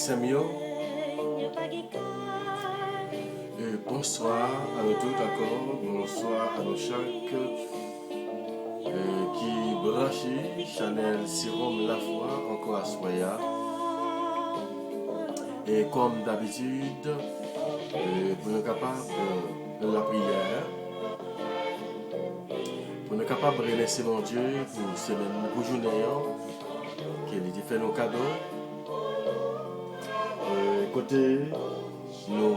Samuel. Et bonsoir à nous tous encore, bonsoir à nos chaque qui branchent Chanel Sirom La Foi encore à Soya. Et comme d'habitude, pour nous capables de la prière, pour nous capables de remercier mon Dieu pour semaine, pour journée, qu'il a fait nos cadeaux. Côté nous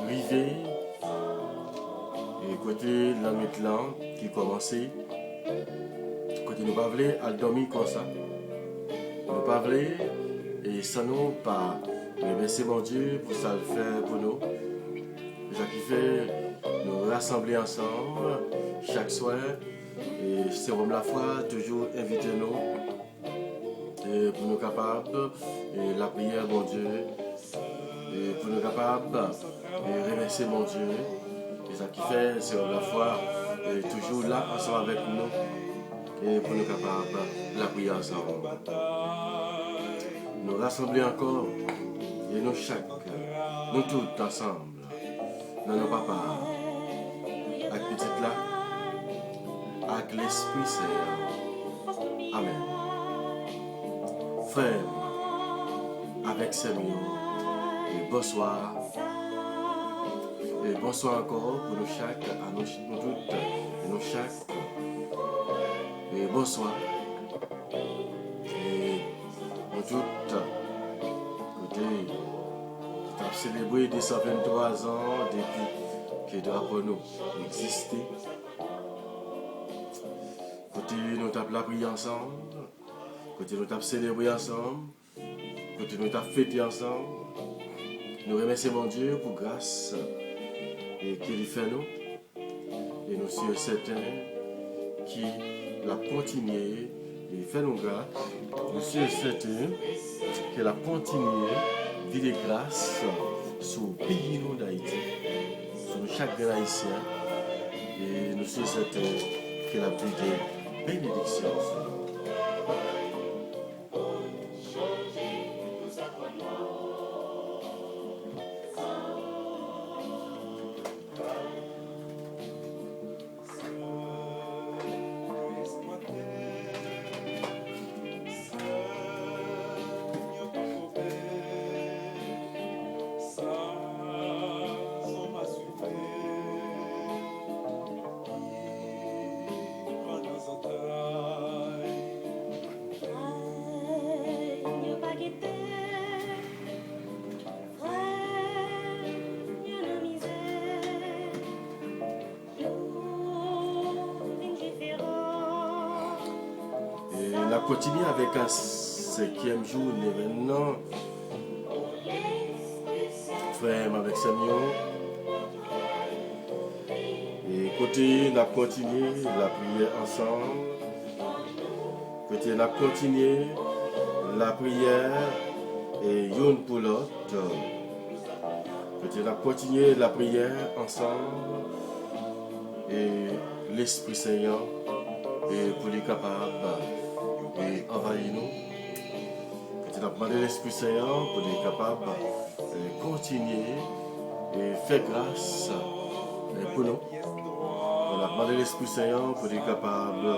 rivés et côté la nuit là qui commençait, côté nous pas voulons à dormir comme ça. Nous pas voulons et sans nous pas remercier mon Dieu pour ça le faire pour nous. Ça qui fait nous rassembler ensemble chaque soir et c'est comme la foi toujours inviter nous. Et pour nous capables, et la prière, mon Dieu, et pour nous capables, et remercier mon Dieu, et ça qui fait, c'est la foi, et toujours là, ensemble avec nous, et pour nous capables, la prière ensemble. Nous rassembler encore, et nous chaque, nous tous ensemble, dans nos papas, avec petite là, avec l'Esprit Saint. Amen. Frère, avec Samuel, et bonsoir. Et bonsoir encore pour nous chaque, à nous toutes, et nous chaque. Et bonsoir. Et nous toutes, côté, qui avons célébré 223 ans depuis que le drapeau nous existait. Côté, nous avons la prière ensemble. Côté nous avons célébré ensemble, côté nous avons fêté ensemble, nous remercions mon Dieu pour grâce et qu'il fait nous. Et nous sommes certains qui l'a continué et fait nous grâce. Nous sommes certains qu'il a continué de vivre grâce sur le pays d'Haïti, sur chaque grand haïtien. Et nous sommes certains qu'il a vécu des bénédictions sur nous. Continuer avec un 5e jour l'événement frère avec Samuel et côté on a continué la prière ensemble côté on a continué la prière et une pour l'autre côté on a continué la prière ensemble et l'Esprit Saint et pour les capables et envahir nous. Tu as demandé l'Esprit Saint pour être capable de continuer et faire grâce pour nous. On a demandé l'Esprit Saint pour être capable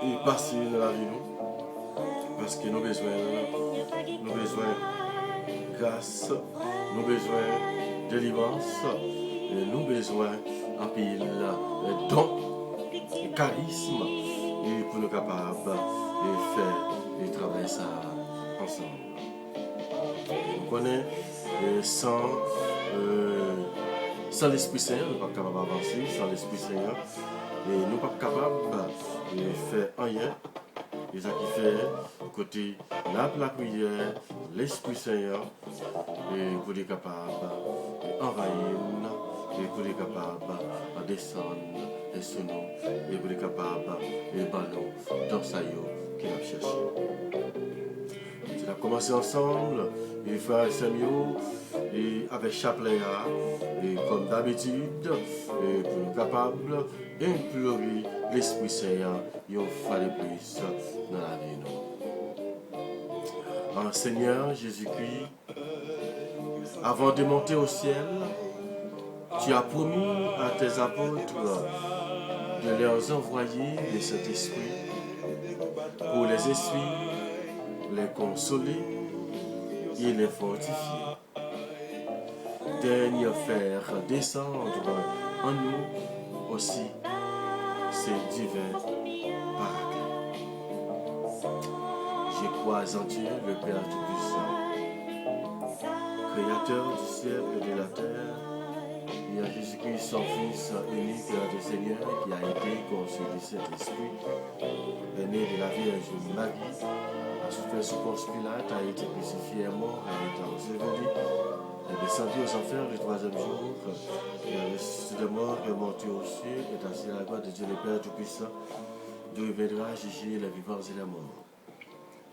de passer dans la vie nous. Parce que nous avons besoin de grâce, nous avons besoin de délivrance, et nous avons besoin en pile de dons, de charisme. Et pour nous capables de faire et travailler ça ensemble. On connaît sans l'Esprit Saint, nous ne sommes pas capables d'avancer, sans l'Esprit Saint, et nous ne sommes pas capables de faire rien. Et ça qui fait côté la prière, l'Esprit Saint, et pour les capables d'envahir, et pour les capables de descendre. Et sur nous, et pour les capables, et ballons, dans ça qu'il a cherché. On a commencé ensemble, et frère Samuel, et avec chapelet, et comme d'habitude, et pour nous capables d'implorer l'Esprit Saint, il fallait plus dans la vie. en Seigneur Jésus-Christ, avant de monter au ciel, tu as promis à tes apôtres de leur envoyer de cet esprit pour les essuyer, les consoler et les fortifier. Daigne faire descendre en nous aussi ces divins paraclets. Je crois en Dieu, le Père Tout-Puissant, Créateur du ciel et de la terre, et en Jésus-Christ, son Fils unique de Seigneur, qui a été conçu du Saint-Esprit, est né de la Vierge Marie, a souffert sous Ponce Pilate, a été crucifié et mort, a été enseveli, est descendu aux enfers le troisième jour, est ressuscité de mort, est monté aux cieux, est assis à la droite de Dieu le Père Tout-Puissant, d'où il viendra juger les vivants et les morts.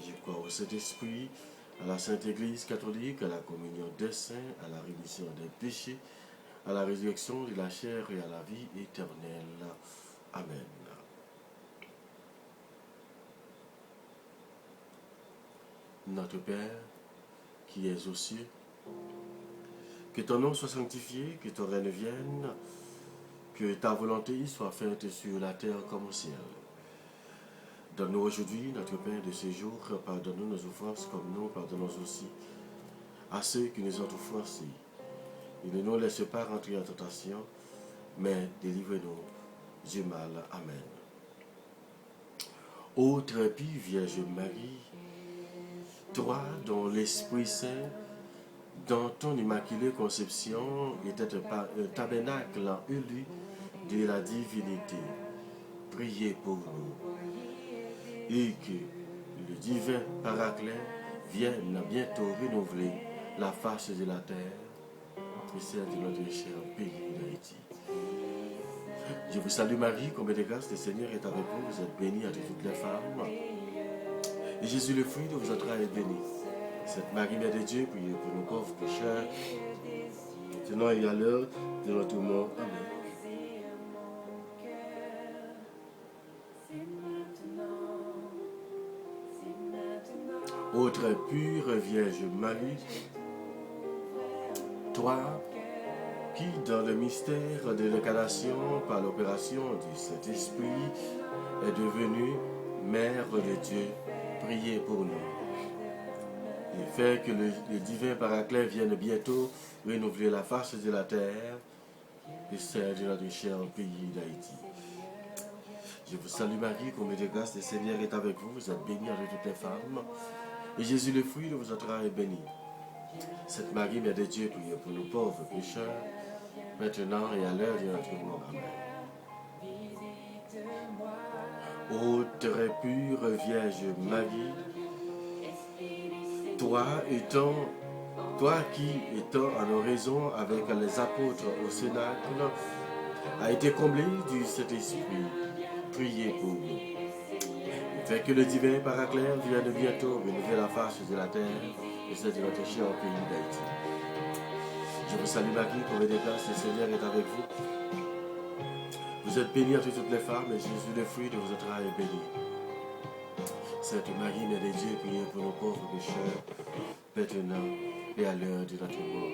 Je crois au Saint-Esprit, à la Sainte Église catholique, à la communion des saints, à la rémission des péchés, à la résurrection de la chair et à la vie éternelle. Amen. Notre Père, qui es aux cieux, que ton nom soit sanctifié, que ton règne vienne, que ta volonté soit faite sur la terre comme au ciel. Donne-nous aujourd'hui notre pain de ce jour, pardonne-nous nos offenses comme nous pardonnons aussi à ceux qui nous ont offensés. Et ne nous laisse pas rentrer en tentation, mais délivre-nous du mal. Amen. Ô très pie Vierge Marie, toi dont l'Esprit Saint, dans ton immaculée conception, était un tabernacle élu de la divinité, priez pour nous. Et que le divin Paraclet vienne bientôt renouveler la face de la terre et celle de notre cher pays d'Haïti. Je vous salue Marie, combien de grâce, le Seigneur est avec vous, vous êtes bénie entre toutes les femmes. Et Jésus, le fruit de vos entrailles, est béni. Sainte Marie, Mère de Dieu, priez pour nous pauvres pécheurs, maintenant et à l'heure de notre mort. Amen. Ô très pure Vierge Marie, toi qui, dans le mystère de l'incarnation par l'opération du Saint-Esprit, est devenue Mère de Dieu, priez pour nous. Et fait que le divin Paraclet vienne bientôt renouveler la face de la terre et celle de notre cher pays d'Haïti. Je vous salue Marie, combien de grâce, le Seigneur est avec vous, vous êtes bénie entre toutes les femmes. Et Jésus, le fruit de vos entrailles, est béni. Sainte Marie, Mère de Dieu, priez pour nous pauvres pécheurs, maintenant et à l'heure de notre mort. Amen. Ô très pure Vierge Marie, toi qui, étant en oraison avec les apôtres au Cénacle, a été comblé du Saint-Esprit, priez pour nous. Fait que le divin Paraclet vienne bientôt renouveler la face de la terre et celle de notre cher pays d'Haïti. Je vous salue Marie, combien de grâce, le Seigneur est avec vous. Vous êtes bénie entre toutes les femmes et Jésus, le fruit de vos entrailles, est béni. Sainte Marie, Mère de Dieu, priez pour nos pauvres pécheurs, maintenant et à l'heure de notre mort.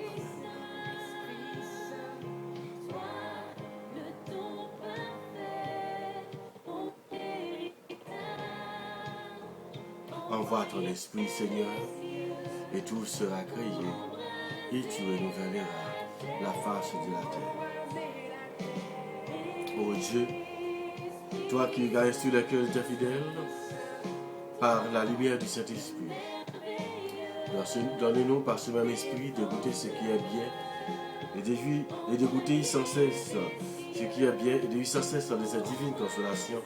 Envoie ton esprit, Seigneur, et tout sera créé, et tu renouvelleras la face de la terre. Ô Dieu, toi qui gagnes sur le cœur de tes fidèles, par la lumière du Saint-Esprit, donne-nous par ce même esprit de goûter ce qui est bien, et de goûter sans cesse ce qui est bien, et de vivre sans cesse dans cette divine consolation,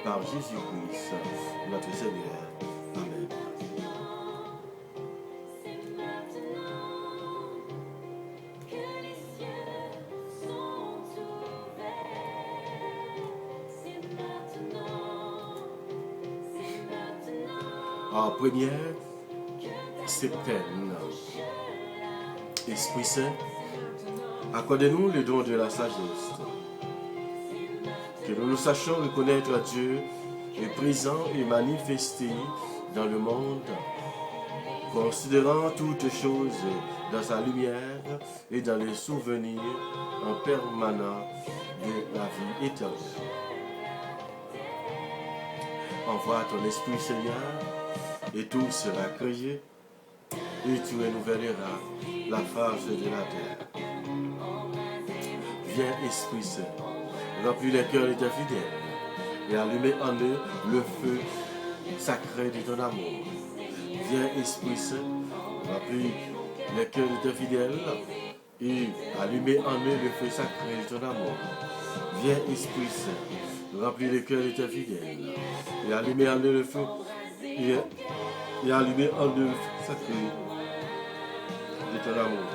par Jésus-Christ, notre Seigneur. Amen. En première, c'est peine. Esprit Saint, accordez-nous le don de la sagesse, que nous sachions reconnaître Dieu, le présent et manifesté dans le monde considérant toutes choses dans sa lumière et dans les souvenirs en permanent de la vie éternelle. Envoie ton esprit, Seigneur, et tout sera créé, et tu renouvelleras la face de la terre. Viens, Esprit Saint, remplis les cœurs de tes fidèles et allumez en eux le feu sacré de ton amour. Viens, Esprit Saint, remplis les cœurs de tes fidèles et allumez en eux le feu sacré de ton amour. Viens, Esprit Saint, remplis les cœurs de tes fidèles et allumez en eux le feu et allumez en eux le feu sacré de ton amour.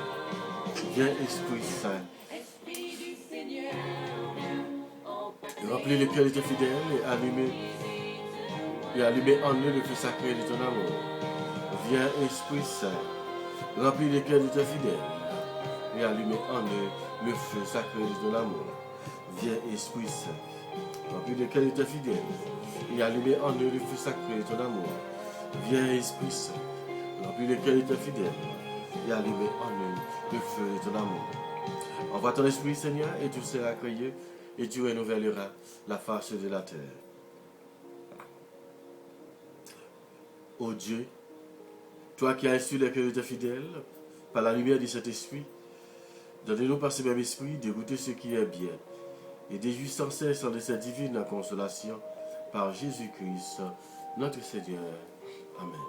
Viens, Esprit Saint, remplis les cœurs de tes fidèles et allumez en eux le feu sacré de ton amour. Viens, Esprit Saint, remplis les cœurs de tes fidèles et allumez en eux le feu sacré de ton amour. Viens, Esprit Saint, remplis les cœurs de tes fidèles et allumez en eux le feu sacré de ton amour. Viens, Esprit Saint, remplis les cœurs de tes fidèles et allumez en eux le feu de ton amour. Envoie ton esprit, Seigneur, et tout sera créé, et tu renouvelleras la face de la terre. Ô Dieu, toi qui as instruit les cœurs de tes fidèles, par la lumière de cet esprit, donne-nous par ce même esprit de goûter ce qui est bien, et de jouir sans cesse de cette divine consolation, par Jésus-Christ, notre Seigneur. Amen.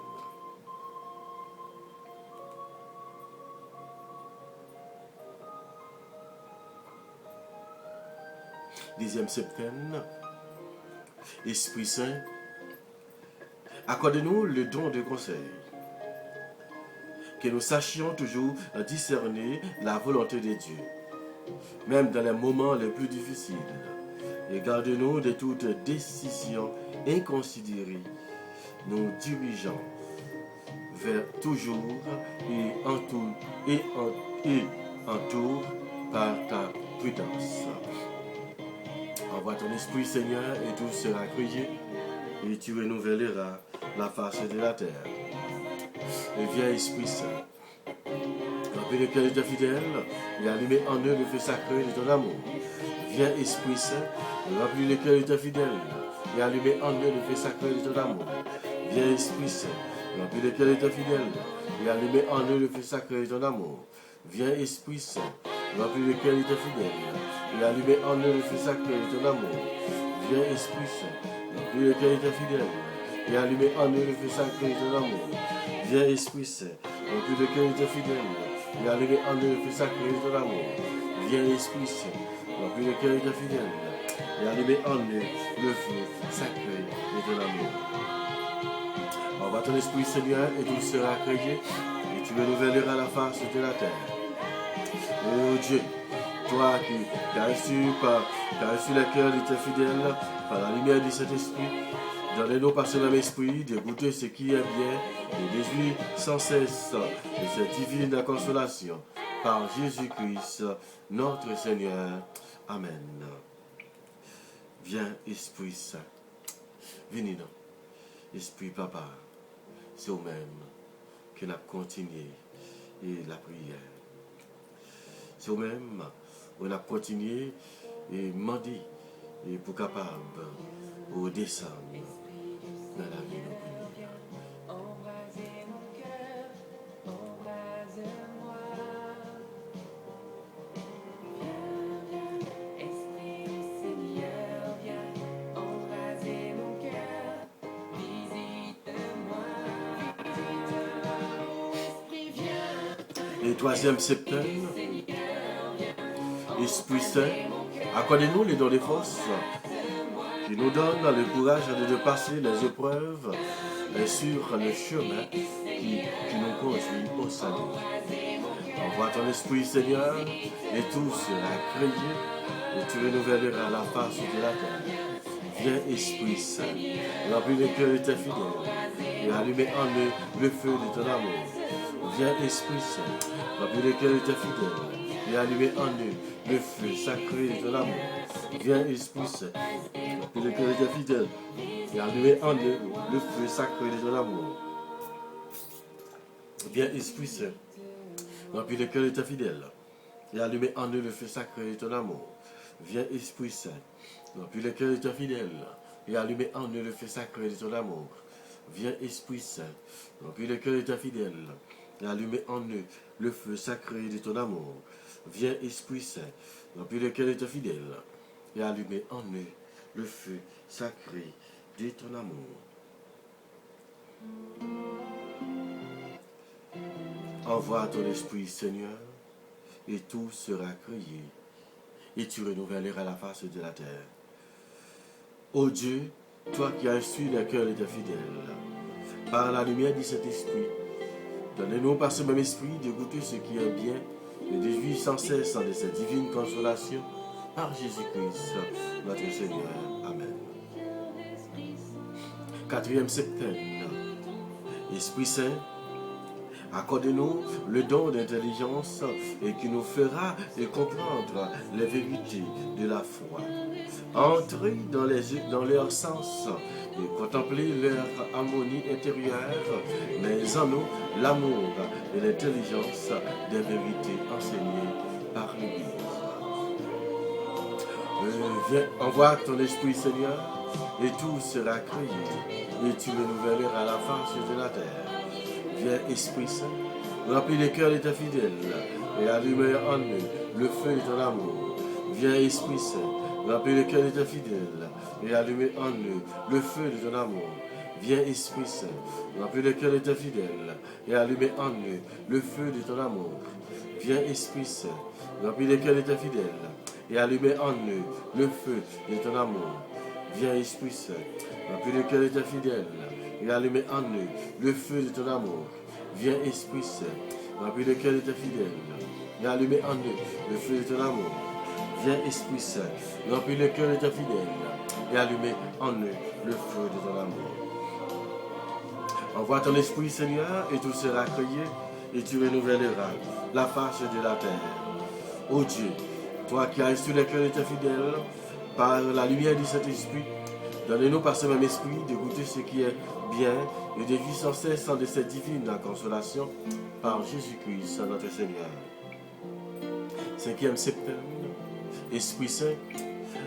Dixième septaine, Esprit Saint, accorde-nous le don de conseil, que nous sachions toujours discerner la volonté de Dieu, même dans les moments les plus difficiles, et garde-nous de toute décision inconsidérée, nous dirigeant vers toujours et en tout par ta prudence. Envoie ton esprit, Seigneur, et tout sera créé, et tu renouvelleras la face de la terre. Et viens, Esprit Saint, remplis le cœur de tes fidèles, et allumez en eux le feu sacré de ton amour. Viens, Esprit Saint, remplis le cœur de tes fidèles, et allumez en eux le feu sacré de ton amour. Viens, Esprit Saint, remplis le cœur de tes fidèles, et allumez en eux le feu sacré de ton amour. Viens, Esprit Saint, remplis le cœur de tes fidèles, et allumez en eux le feu sacré de ton amour. Viens, Esprit Saint, remplis le cœur de tes fidèles, et allumez en eux le feu sacré de ton amour. Viens, Esprit Saint, remplis le cœur de tes fidèles, et allumez en eux le feu sacré de ton amour. Viens, Esprit Saint, remplis le cœur de tes fidèles, et allumez en eux le feu sacré de ton amour. Envoie ton esprit, Seigneur, et tout sera créé, et tu renouvelleras la face de la terre. Ô Dieu, toi qui as reçu le cœur de tes fidèles par la lumière de cet esprit, donne-nous par ce même esprit de goûter ce qui est bien et de jouir sans cesse de cette divine consolation par Jésus-Christ, notre Seigneur. Amen. Viens, Esprit Saint. Venez nous, Esprit Papa. C'est au même que nous continué et la prière. C'est au même où nous avons continué et demandé et pour capable de descendre dans la vie de prière. Embrasez mon cœur, embrasez-moi. Viens, Esprit du Seigneur, viens, embrasez mon cœur, visite-moi. Esprit, viens. Et troisième septaine, Esprit Saint, accordez-nous les dons de force qui nous donnent le courage de dépasser les épreuves sur le chemin qui nous conduit au salut. Envoie ton esprit, Seigneur, et tout sera créé, et tu renouvelleras la face de la terre. Viens, Esprit Saint, remplis le cœur de tes fidèles, et allumez en eux le feu de ton amour. Viens, Esprit Saint, remplis le cœur de tes fidèles, et allumez en eux le feu sacré de ton amour. Viens, Esprit Saint, remplis le cœur de tes fidèles, et allumez en eux le feu sacré de ton amour. Viens, Esprit Saint, remplis le cœur de ta fidèle et allumer en eux le feu sacré de ton amour. Viens, Esprit Saint, remplis le cœur de ta fidèle et allumer en eux le feu sacré de ton amour. Viens, Esprit Saint, remplis le cœur de ta fidèle et allumer en eux le feu sacré de ton amour. Viens, Esprit Saint, remplis le cœur de ta fidèle et allumer en eux le feu sacré de ton amour. Envoie ton esprit, Seigneur, et tout sera créé, et tu renouvelleras la face de la terre. Ô Dieu, toi qui as instruit le cœur de tes fidèles, par la lumière de cet esprit, donne-nous par ce même esprit de goûter ce qui est bien et de vivre sans cesse de cette divine consolation par Jésus-Christ, notre Seigneur. Amen. 4e septembre. Esprit Saint, accorde-nous le don d'intelligence et qui nous fera comprendre les vérités de la foi. Entrer dans leur sens et contempler leur harmonie intérieure, mais en nous l'amour et l'intelligence des vérités enseignées par l'Église. Viens, envoie ton esprit, Seigneur, et tout sera créé, et tu renouvelleras la face de la terre. Viens, Esprit Saint, remplis les cœurs de tes fidèles et allume en eux le feu de ton amour. Viens, Esprit Saint, remplis les cœurs de tes fidèles et allume en eux le feu de ton amour. Viens, Esprit Saint, remplis les cœurs de tes fidèles et allume en eux le feu de ton amour. Viens, Esprit Saint, remplis les cœurs de tes fidèles et allume en eux le feu de ton amour. Viens, Esprit Saint, remplis le cœur de tes fidèles et allume en eux le feu de ton amour. Viens, Esprit Saint, remplis le cœur de tes fidèles et allume en eux le feu de ton amour. Viens, Esprit Saint, remplis le cœur de tes fidèles et allume en eux le feu de ton amour. Envoie ton esprit, Seigneur, et tout sera créé, et tu renouvelleras la face de la terre. Ô Dieu, toi qui as instruit le cœur de tes fidèles, par la lumière de cet esprit, donne-nous par ce même esprit de goûter ce qui est bien et de vivre sans cesse de cette divine consolation par Jésus-Christ, notre Seigneur. 5e septembre, Esprit Saint,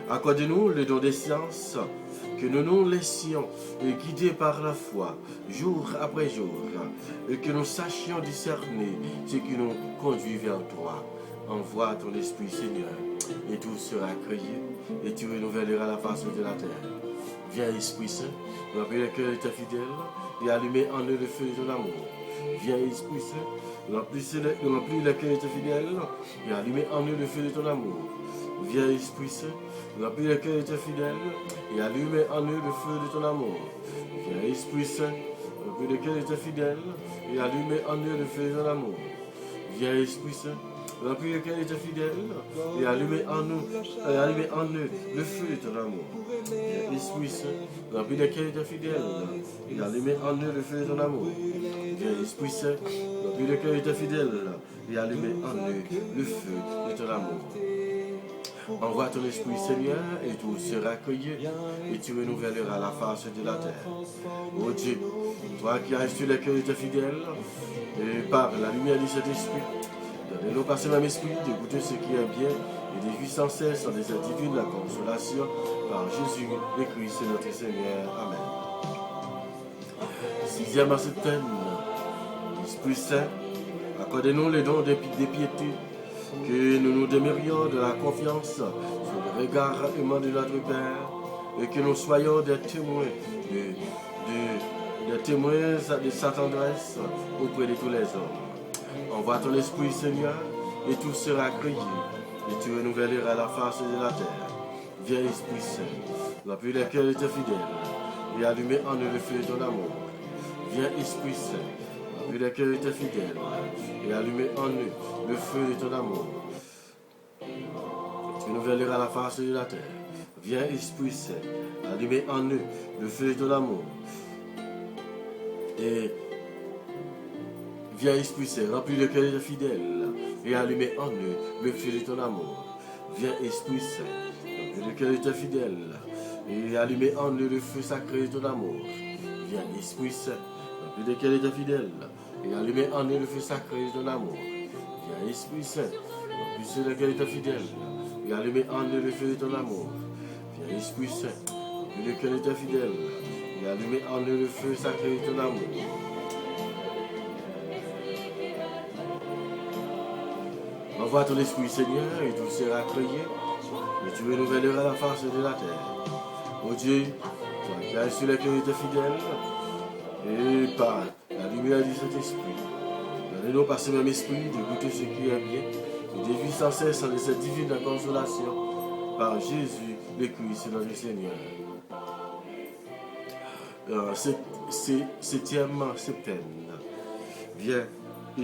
accorde-nous le don des sciences, que nous nous laissions guider par la foi, jour après jour, et que nous sachions discerner ce qui nous conduit vers toi. Envoie ton esprit, Seigneur, et tout sera créé, et tu renouvelleras la face de la terre. Viens, Esprit Saint, remplis le cœur de tes fidèles, et allumer en eux le feu de ton amour. Viens, Esprit Saint, remplis le cœur de tes fidèles, et allumer en eux le feu de ton amour. Viens, Esprit Saint, remplis le cœur de tes fidèles, et allume en eux le feu de ton amour. Viens, Esprit Saint, remplis le cœur de tes fidèles, et allume en eux le feu de ton amour. Viens, Esprit Saint, remplis le cœur de tes fidèles, et allume en eux le feu de ton amour. Viens, Esprit Saint, remplis le cœur de tes fidèles, et allume en eux le feu de ton amour. Viens, Esprit Saint, remplis le cœur de tes fidèles, et allume en eux le feu de ton amour. Envoie ton esprit, Seigneur, et tout sera créé, et tu renouvelleras la face de la terre. Ô Dieu, toi qui as instruit le cœur de tes fidèles, et par la lumière de cet esprit, donne-nous par ce même esprit de goûter ce qui est bien, et de vivre sans cesse en des divines la consolation, par Jésus le Christ, notre Seigneur. Amen. 6e septembre, Esprit Saint, accorde-nous le don des piétés, que nous nous demeurions de la confiance sur le regard aimant de notre Père, et que nous soyons des témoins de sa tendresse auprès de tous les hommes. Envoie ton esprit, Seigneur, et tout sera créé, et tu renouvelleras la face de la terre. Viens, Esprit Saint, remplis le cœur de tes fidèles, et allume en eux le feu de ton amour. Viens, Esprit Saint, remplis le cœur de tes fidèles, et allume en eux le feu de ton amour. Tu renouvelleras la face de la terre. Viens, Esprit Saint, allume en eux le feu de ton amour. Et viens, Esprit Saint, remplis le cœur de tes fidèles, et allume en eux le feu de ton amour. Viens, Esprit Saint, remplis le cœur de tes fidèles, et allume en eux le feu sacré de ton amour. Viens, Esprit Saint, remplis le cœur de tes fidèles, et allumez en nous le feu sacré de ton amour. Viens, Esprit Saint, remplis lequel est fidèle, et allumez en nous le feu de ton amour. Viens, Esprit Saint, remplis lequel est fidèle, et allumez en nous le feu sacré de ton amour. Envoie ton Esprit, Seigneur, et tout sera créé, et tu renouvelleras la face de la terre. Ô Dieu, toi qui as sur le cœur de fidèle, et par la lumière du Saint-Esprit, donnez-nous par ce même esprit de goûter ce qui est bien, et de vivre sans cesse en cette divine consolation, par Jésus le Christ, notre Seigneur. C'est septième septaine. Viens,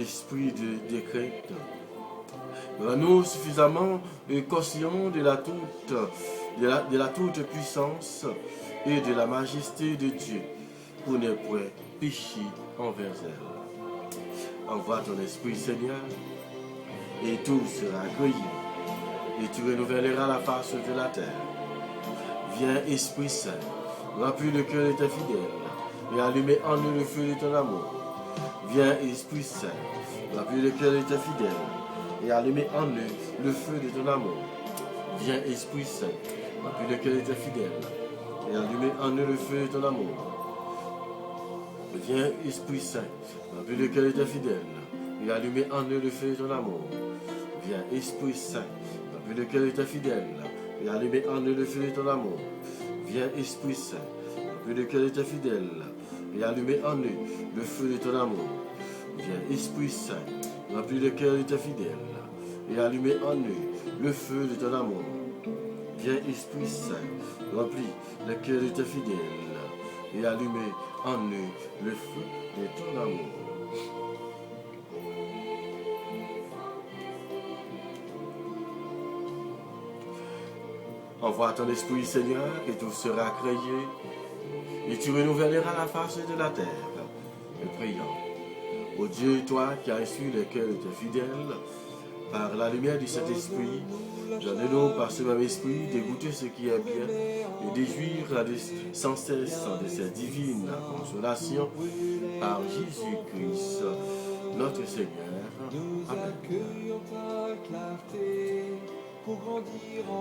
esprit de décret. Rends-nous suffisamment conscients de la toute puissance et de la majesté de Dieu pour ne point pécher envers elle. Envoie ton esprit, Seigneur, et tout sera accueilli, et tu renouvelleras la face de la terre. Viens, Esprit Saint, remplis le cœur de tes fidèles, et allumez en nous le feu de ton amour. Viens, Esprit Saint, remplis le cœur de tes fidèles, et allumez en eux le feu de ton amour. Viens, Esprit Saint, remplis le cœur de tes fidèles, et allumez en eux le feu de ton amour. Viens, Esprit Saint, remplis le cœur de tes fidèles, et allumez en eux le feu de ton amour. Viens, Esprit Saint, remplis le cœur de tes fidèles, et allumez en eux le feu de ton amour. Viens, Esprit Saint, remplis le cœur de tes fidèles, et allumez en eux le feu de ton amour. Viens, Esprit Saint, remplis le cœur de tes fidèles, et allumez en eux le feu de ton amour. Viens, Esprit Saint, remplis le cœur de tes fidèles, et allumez en eux le feu de ton amour. Envoie ton esprit, Seigneur, et tout sera créé, et tu renouvelleras la face de la terre. Et prions. Ô Dieu, toi qui as instruit le cœur de tes fidèles, par la lumière du Saint-Esprit, donne-nous par ce même esprit de goûter ce qui est bien et de jouir sans cesse de cette divine consolation par Jésus-Christ, notre Seigneur. Amen.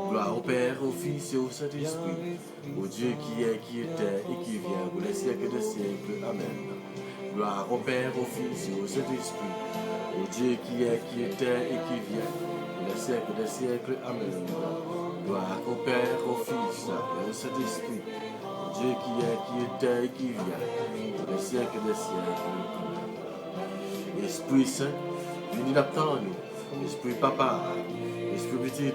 Gloire au Père, au Fils et au Saint-Esprit, au Dieu qui est, qui était et qui vient pour les siècles des siècles. Amen. Gloire au Père, au Fils et au Saint-Esprit, au Dieu qui est, qui était et qui vient pour les siècles des siècles. Amen. Gloire au Père, au Fils et au Saint-Esprit, au Dieu qui est, qui était et qui vient pour les siècles des siècles. Amen. Esprit Saint, venez d'attendre nous. Esprit Papa, Esprit Petit,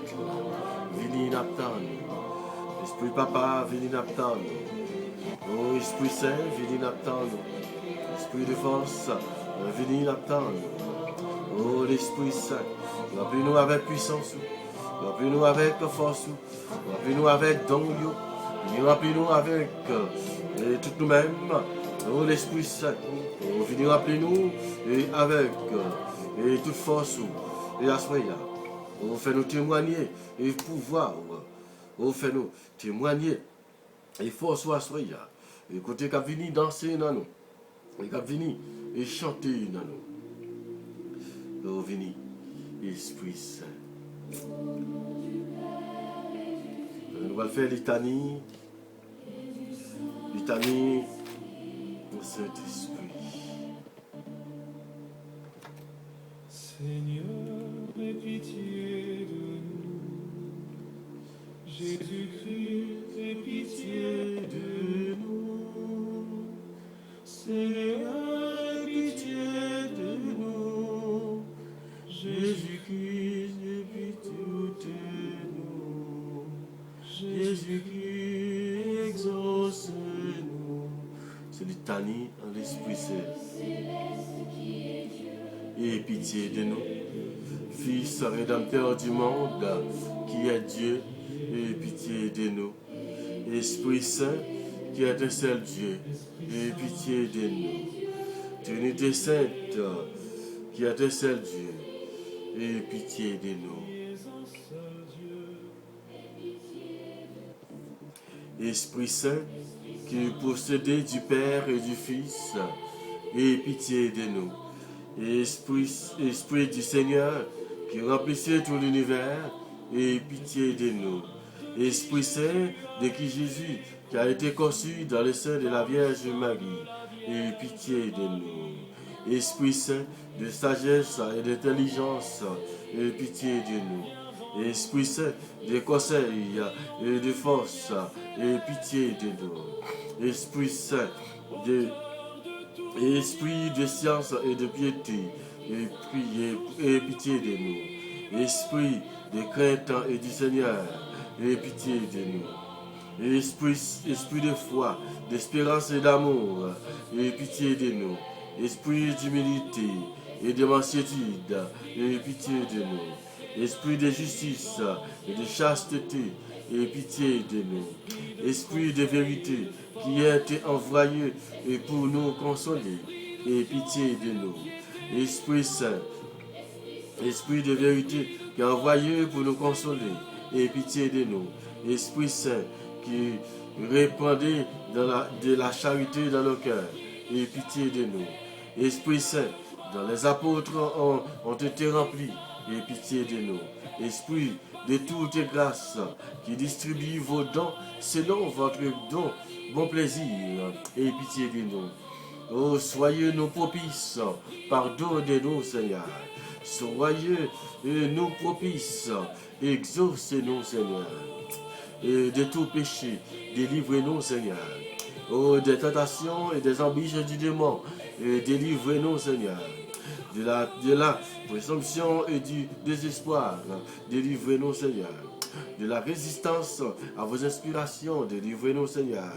venez d'attendre nous. Esprit Papa, venez d'attendre nous. Oh, Esprit Saint, venez d'attendre nous. Esprit de force, venez d'attendre nous. Oh, l'Esprit Saint, remplis-nous avec puissance, remplis-nous avec force, remplis-nous avec don, remplis-nous avec tout nous-mêmes. Oh, l'Esprit Saint, oh, venez remplis-nous avec toute force et assoya. Oh, fais-nous témoigner et pouvoir. Oh, fais-nous témoigner et force ou assoya. Écoutez, qu'à venir danser dans nous. Et qu'à venir et chanter dans nous. Oh, venez, Esprit Saint. Nous allons faire litanie. Litanie au Saint-Esprit. Seigneur, aie pitié de nous. Jésus-Christ, aie pitié de nous. Seigneur, aie pitié de nous. Jésus-Christ, aie pitié de nous. Jésus-Christ, exauce-nous. C'est litanie en l'Esprit Saint. Et pitié de nous, Fils rédempteur du monde, qui est Dieu, et pitié de nous. Esprit Saint, qui est un seul Dieu, et pitié de nous. Trinité Sainte, qui est un seul Dieu, et pitié de nous. Esprit Saint, qui est possédé du Père et du Fils, et pitié de nous. Esprit du Seigneur, qui remplissait tout l'univers, et pitié de nous. Esprit Saint, de qui Jésus, qui a été conçu dans le sein de la Vierge Marie, et pitié de nous. Esprit Saint, de sagesse et d'intelligence, et pitié de nous. Esprit Saint, de conseil et de force, et pitié de nous. Esprit Saint, Esprit de science et de piété, et pitié de nous. Esprit de crainte et du Seigneur, et pitié de nous. Esprit de foi, d'espérance et d'amour, et pitié de nous. Esprit d'humilité et de mansuétude, et pitié de nous. Esprit de justice et de chasteté, et pitié de nous. Esprit de vérité, qui est envoyé pour nous consoler, et pitié de nous. Esprit Saint, Esprit de vérité, qui est envoyé pour nous consoler, et pitié de nous. Esprit Saint, qui répandait de la charité dans nos cœurs, et pitié de nous. Esprit Saint, dont les apôtres ont été remplis, et pitié de nous. Esprit de toutes grâces, qui distribue vos dons selon votre don, bon plaisir, et pitié de nous. Oh, soyez nous propices, pardonnez-nous, Seigneur. Soyez-nous propices, exaucez-nous, Seigneur. Et de tout péché, délivrez-nous, Seigneur. Oh, des tentations et des ambitions du démon, délivrez-nous, Seigneur. De la présomption et du désespoir, délivrez-nous, Seigneur. De la résistance à vos inspirations, délivrez-nous, Seigneur.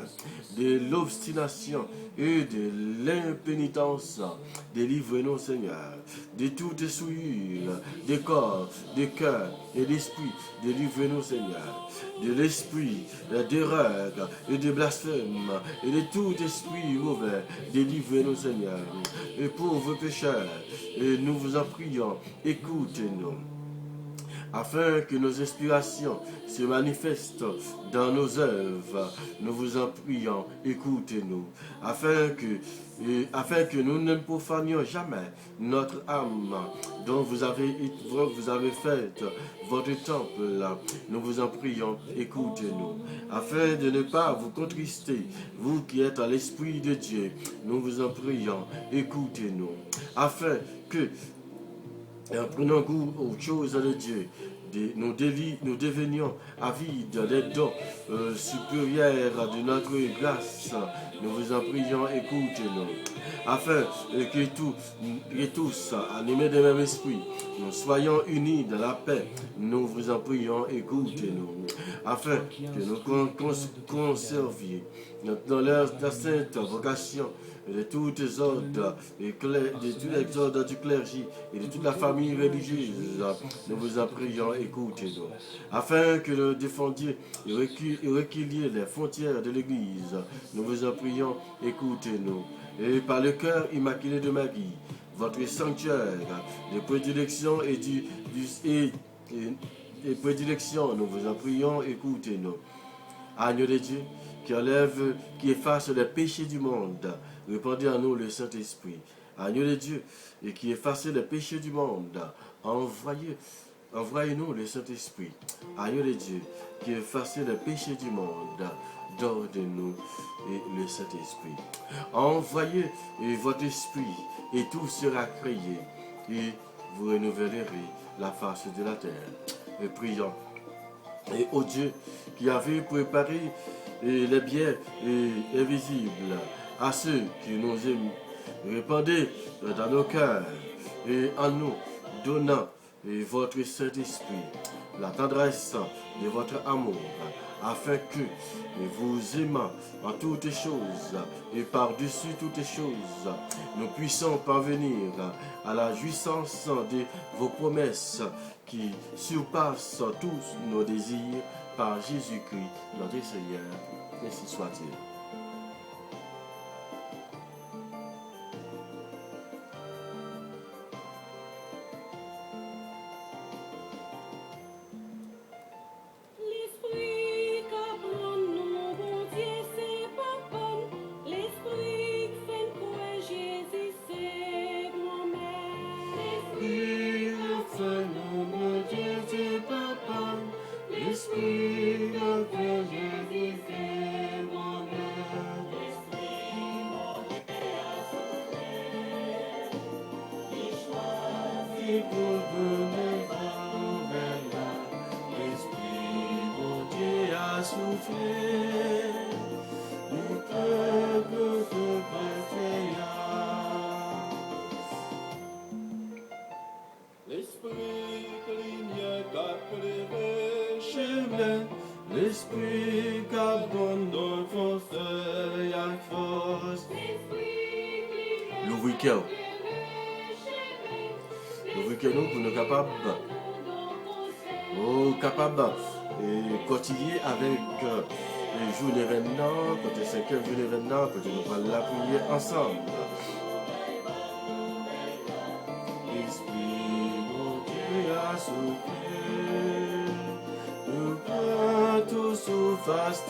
De l'obstination et de l'impénitence, délivrez-nous, Seigneur. De toute souillure, de corps, de cœur et d'esprit, délivrez-nous, Seigneur. De l'esprit d'erreur et de blasphème et de tout esprit mauvais, délivrez-nous, Seigneur. Et pauvres pécheurs, nous vous en prions, écoutez-nous. Afin que nos inspirations se manifestent dans nos œuvres, nous vous en prions, écoutez-nous. Afin que nous ne profanions jamais notre âme dont vous avez fait votre temple, nous vous en prions, écoutez-nous. Afin de ne pas vous contrister, vous qui êtes à l'Esprit de Dieu, nous vous en prions, écoutez-nous. Afin que en prenant goût aux choses de Dieu, nous devenions avides des dons supérieurs de notre grâce. Nous vous en prions, écoutez-nous. Afin que tous, animés d'un même esprit, nous soyons unis dans la paix. Nous vous en prions, écoutez-nous. Afin que nous conservions dans la sainte vocation de toutes les ordres, de tous les ordres du clergé et de toute la famille religieuse, nous vous en prions, écoutez-nous. Afin que nous défendions et recueillions les frontières de l'Église, nous vous en prions, écoutez-nous. Et par le cœur immaculé de Marie, votre sanctuaire de prédilection et prédilection, nous vous en prions, écoutez-nous. Agneau de Dieu, qui efface les péchés du monde, répandez en nous le Saint-Esprit. Agneau de Dieu, et qui efface les péchés du monde, envoyez-nous le Saint-Esprit. Agneau de Dieu, qui efface les péchés du monde, donne-nous le Saint-Esprit. Envoyez votre esprit, et tout sera créé, et vous renouvellerez la face de la terre. Et prions. Et ô Dieu, qui avait préparé les biens invisibles à ceux qui nous aiment, répandez dans nos cœurs et en nous, donnant votre Saint-Esprit, la tendresse de votre amour, afin que vous aimant en toutes choses et par-dessus toutes choses, nous puissions parvenir à la jouissance de vos promesses qui surpassent tous nos désirs par Jésus-Christ, notre Seigneur. Ainsi soit-il. L'esprit qu'apprend nous, bon Dieu, c'est pas bon. L'esprit qui fait quoi Jésus, c'est moi-même. pour donner nouvelle. L'Esprit mon Dieu a soufflé. Le peuple de Bethléem. L'esprit clignait qu'appellerait Chemin, l'Esprit qu'abandonne force et à force. Le week-end. Le week-end pour nous capables et continuer avec les jours d'événements, côté 5e jour d'événements, côté nous allons la prier ensemble. L'Esprit mon Dieu a soufflé, nous prend tous sous face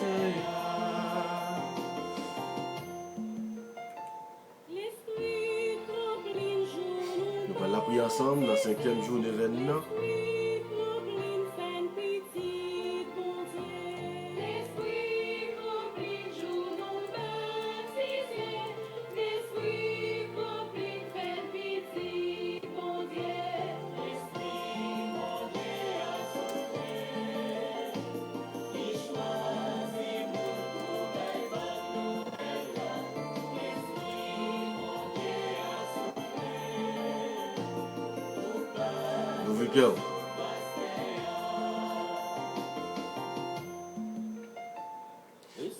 L'esprit remplit le jour. Nous allons la prier ensemble dans le 5e jour d'événement. Go.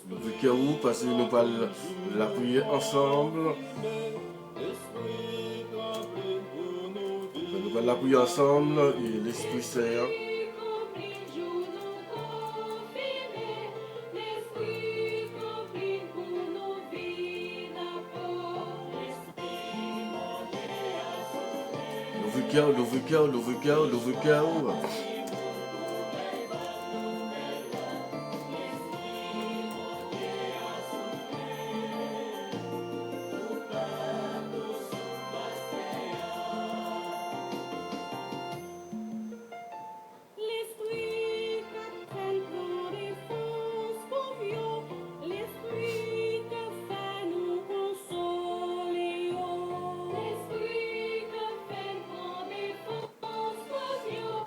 Nous voulons parce que nous allons la prier ensemble. Nous allons la prier ensemble et l'Esprit Saint. L'ouvre-cœur.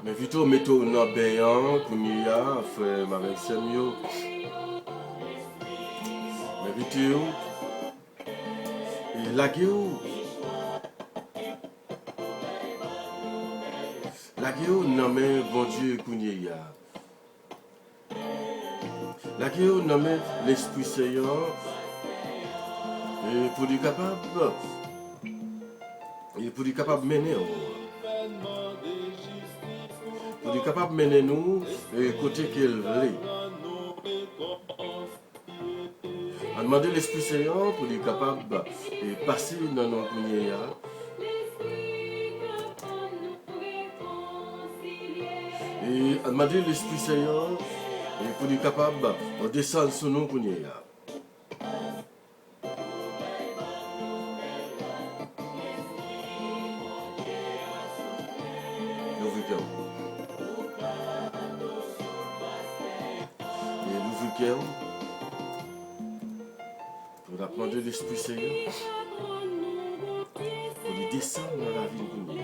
Mais vite mettons nos béants pour nous frère avec Samuel. Mais vite et la gueule nommé bon Dieu Kounia. La gueule nommé l'Esprit Saint et pour être capable de mener. Pour être capable de mener nous et côté qu'elle veut. On demande l'Esprit Saint pour être capable de passer dans nos prières. Et on demande l'Esprit Saint pour être capable de descendre sur nos prières. Pour apprendre l'Esprit Seigneur, pour lui descendre dans la vie de nous.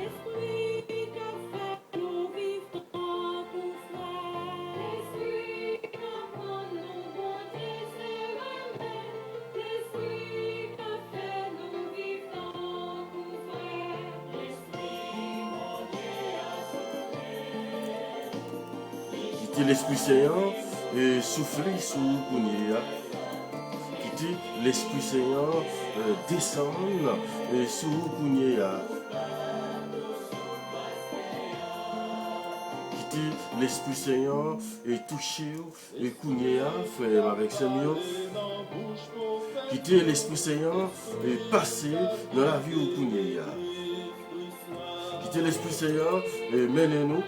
Quitter l'Esprit Seigneur et souffler sur nous. L'Esprit Seigneur descend sur Kounia. Quitter l'Esprit Seigneur et toucher et Kounia, frère avec Samuel. Quitter l'Esprit Seigneur et passer dans la vie au Kounia. Quitter l'Esprit Seigneur et mener nous.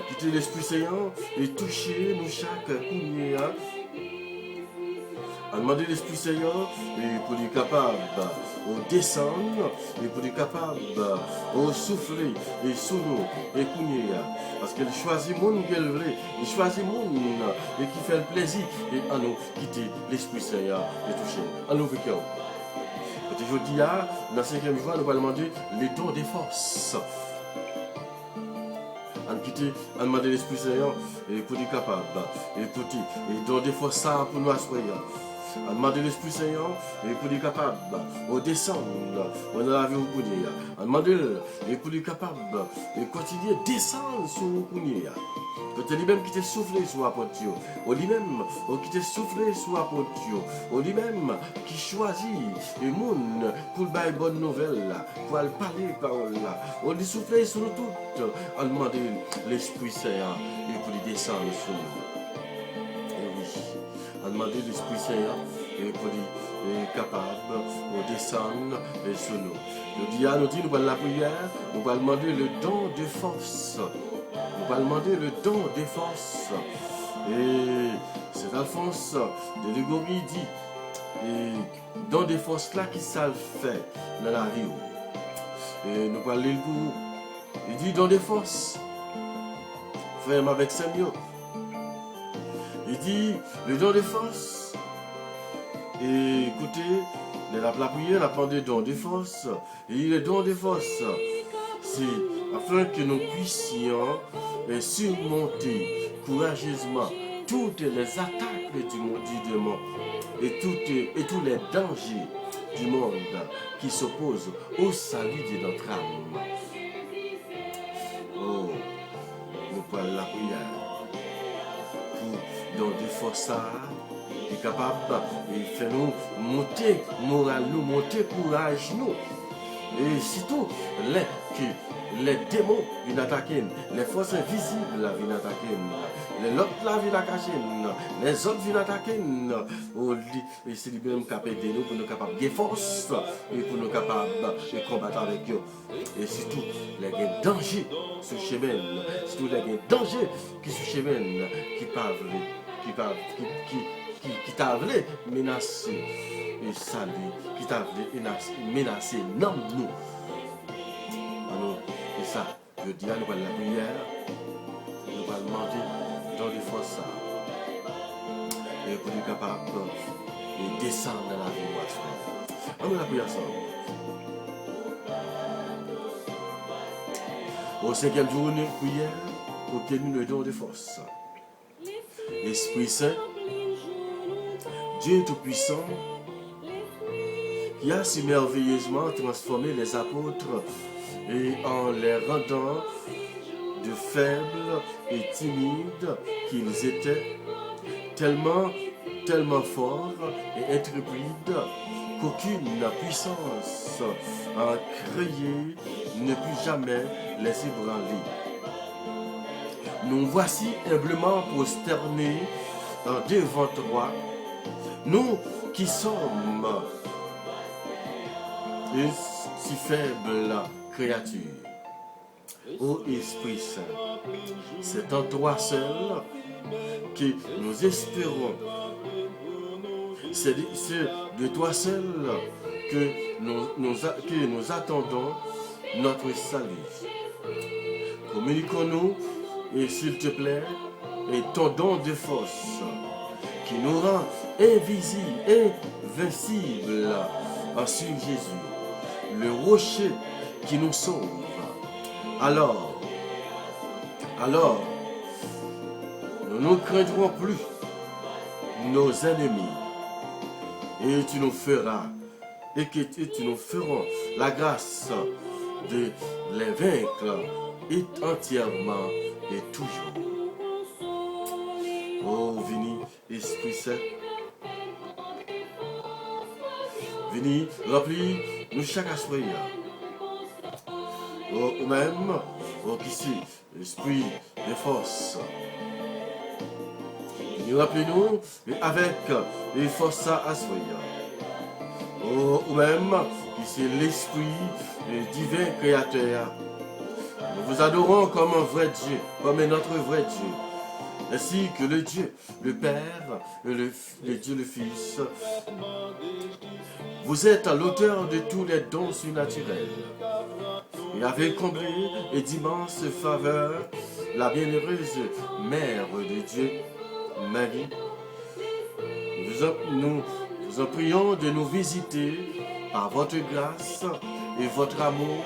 Quitter l'Esprit Seigneur et toucher nous chaque Kounia. Demander l'Esprit Seigneur et pour être capable de descendre et pour être capable de souffler et sous nous et courir. Parce qu'elle choisit le monde qu'elle veut, il choisit le monde et qui fait le plaisir et à nous quitter l'Esprit Seigneur et toucher. À nous, Aujourd'hui, dans le 5e jour, nous allons demander les dons des forces. On demande l'Esprit Saint pour être capable, et pour et dons des forces pour nous assurer. On demande l'Esprit Saint pour être capable, au descendre, on a la vie au Kouni. On demande pour être capable, et continuer à descendre sur le Kouni. Quand lui-même qui t'a soufflé sur l'apôtre, ou lui-même qui t'a soufflé sur l'apôtre, ou lui-même qui choisit le monde pour le bailler bonne nouvelle, pour aller parler parole là, on lui souffle sur nous toutes, on demande l'Esprit Saint et pour lui descendre sur nous. Et oui, on demande l'Esprit Saint et pour lui capable de descendre sur nous. Nous dit, nous allons la prière, nous allons demander le don de force. Nous allons demander le don des forces. Et c'est Alphonse de Légorie dit, et don des forces là qui ça le fait dans la vie. Et nous allons lire le goût. Il dit don des forces. Frère avec Samuel. Il dit le don des forces. Et écoutez, la prière, la demandé don des forces. Et le don des forces, c'est afin que nous puissions surmonter courageusement toutes les attaques du démon et tous les dangers du monde qui s'opposent au salut de notre âme. Oh, nous parlons la prière pour donner des forces et capable et faire nous monter moral, nous monter courage nous. Et surtout, les démons viennent attaquer, les forces invisibles viennent attaquer, les autres là viennent attaquer, les autres viennent attaquer. Et c'est lui-même qui a aidé nous pour nous capables de force et pour nous capables de combattre avec eux. Et surtout, les dangers sur le chemin, surtout les dangers qui sur le chemin, qui t'a voulu menacer et saluer, qui t'a voulu menacer non nous. Alors, et ça, je dis à nous la prière, nous allons demander dans les forces et pour être capable de descendre dans la vie. On va la prière ensemble. Au 5e jour de prière, obtenir le don de force. Esprit Saint, Dieu Tout-Puissant, qui a si merveilleusement transformé les apôtres et en les rendant de faibles et timides qu'ils étaient, tellement forts et intrépides qu'aucune puissance à créer ne put jamais les ébranler. Nous voici humblement prosternés devant toi, nous qui sommes une si faible créature. Ô Esprit Saint, c'est en toi seul que nous espérons. C'est de toi seul que nous attendons notre salut. Communiquons-nous, et s'il te plaît, et ton don de force qui nous rend invisibles, invincibles sur Jésus, le rocher qui nous sauve. Alors, nous ne craindrons plus nos ennemis, et tu nous feras, et tu nous feras la grâce de les vaincre et entièrement et toujours. Oh, vini, Esprit Saint, vini, remplis nous chaque soir. Oh, ou même, oh, qui c'est, Esprit de force. Vini, remplis-nous avec les forces à soir. Oh, ou même, qui c'est l'Esprit divin créateur. Nous vous adorons comme un vrai Dieu, comme notre vrai Dieu. Ainsi que le Dieu, le Père, et le Dieu le Fils. Vous êtes l'auteur de tous les dons surnaturels. Et avez comblé et d'immenses faveurs la bienheureuse Mère de Dieu, Marie. Nous vous en prions de nous visiter par votre grâce et votre amour,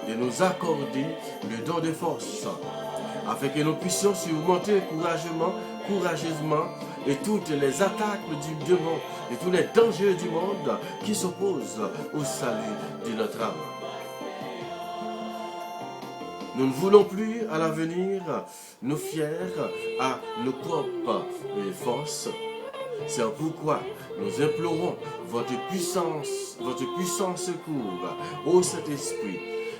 de nous accorder le don de force, afin que nous puissions surmonter courageusement et toutes les attaques du démon et tous les dangers du monde qui s'opposent au salut de notre âme. Nous ne voulons plus à l'avenir nous fier à nos propres forces. C'est pourquoi nous implorons votre puissant secours, ô Saint-Esprit.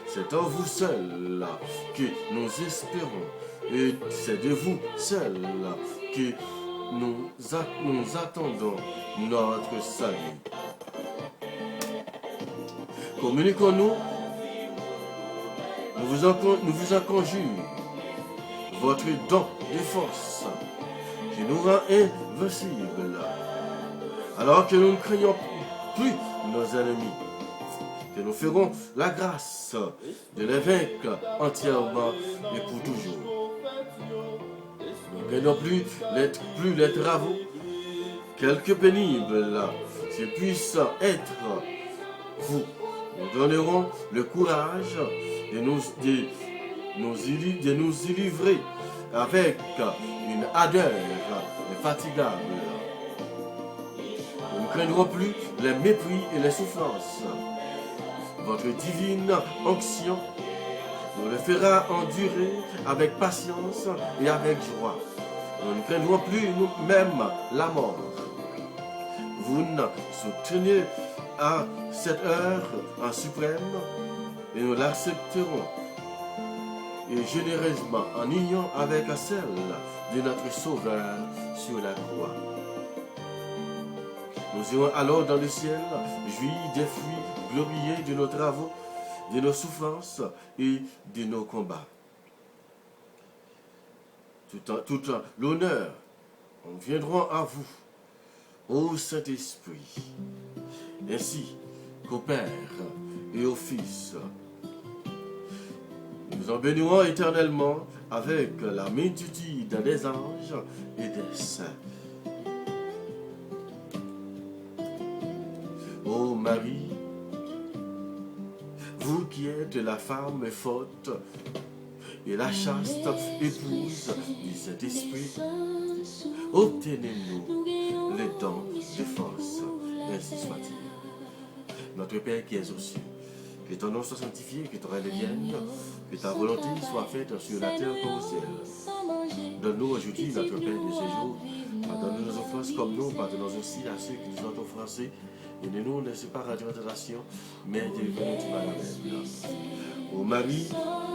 C'est en vous seul que nous espérons, et c'est de vous seul que nous attendons notre salut. Communiquons-nous, nous vous en conjure, votre don de force qui nous rend invincibles, alors que nous ne craignons plus nos ennemis, que nous ferons la grâce de les vaincre entièrement et pour toujours. Nous ne craignons plus les travaux, quelque pénibles ce puissent être. Vous nous donnerons le courage de nous y livrer avec une ardeur infatigable. Nous ne craindrons plus les mépris et les souffrances. Votre divine onction nous le fera endurer avec patience et avec joie. Nous ne craindrons plus nous-mêmes la mort. Vous nous soutenez à cette heure en suprême et nous l'accepterons et généreusement en union avec celle de notre Sauveur sur la croix. Nous irons alors dans le ciel, jouir des fruits glorieux de nos travaux, de nos souffrances et de nos combats. Tout l'honneur, nous viendrons à vous, ô Saint-Esprit, ainsi qu'au Père et au Fils. Nous en bénirons éternellement avec la multitude des anges et des saints. Ô Marie, vous qui êtes la femme forte et la chaste épouse du Saint-Esprit, obtenez-nous les dons de force, ainsi soit-il. Notre Père qui es aux cieux, que ton nom soit sanctifié, que ton règne vienne, que ta volonté soit faite sur la terre comme au ciel. Donne-nous aujourd'hui notre pain de ce jour. Pardonne-nous nos offenses comme nous pardonnons aussi à ceux qui nous ont offensés. Et ne nous laissez pas rentrer en tentation, mais délivrez-nous du mal. Amen. Ô Marie,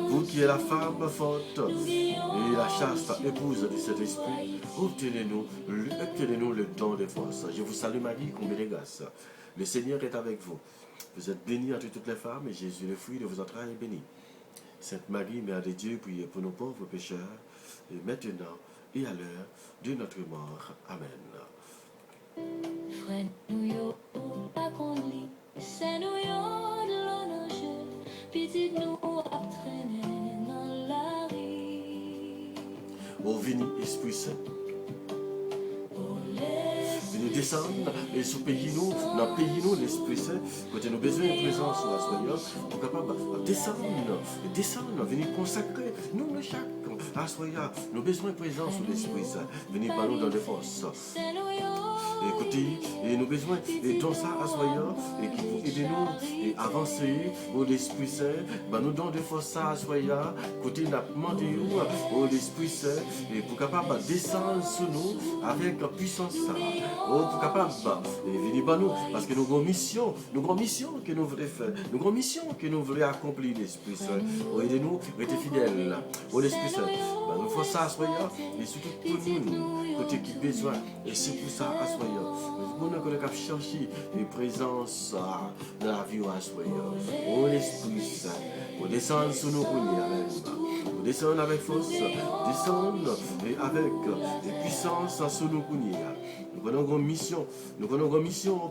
vous qui êtes la femme forte et la chaste épouse de cet esprit, obtenez-nous le don de force. Je vous salue Marie, comblée de grâce. Le Seigneur est avec vous. Vous êtes bénie entre toutes les femmes et Jésus, le fruit de vos entrailles, est béni. Sainte Marie, Mère de Dieu, priez pour nos pauvres pécheurs, et maintenant et à l'heure de notre mort. Amen. Ô vini, Esprit Saint. Venez descendre et sous pays-nous, dans pays-nous, l'Esprit Saint, quand nous besoin de présence ou à soyons, pour capable de descendre, venir consacrer, nous le chaque, à soyons, nous besoin de présence ou l'Esprit Saint, venir par nous dans des forces. Écoutez, et nous besoin et dans ça à soyons, et qui vous aidez-nous et avancer au l'Esprit Saint, ben nous donnons des forces à soyons, côté n'a demandé au l'Esprit Saint, et pour capable de descendre sur nous avec puissance. Pour capable de venir par nous, parce que nous avons une mission que nous voulons faire, nous avons une mission que nous voulons accomplir l'Esprit Saint. Aidez-nous, restez fidèles au l'Esprit Saint. Nous faisons ça à soyons, et surtout pour nous, côté qui besoin, et c'est pour ça à soyons. Nous avons cherché une présence dans la vie à soyons. Oh l'Esprit Saint, vous descendez sur nous, vous descendez avec force, descendez avec puissance sur nous. Nous avons une mission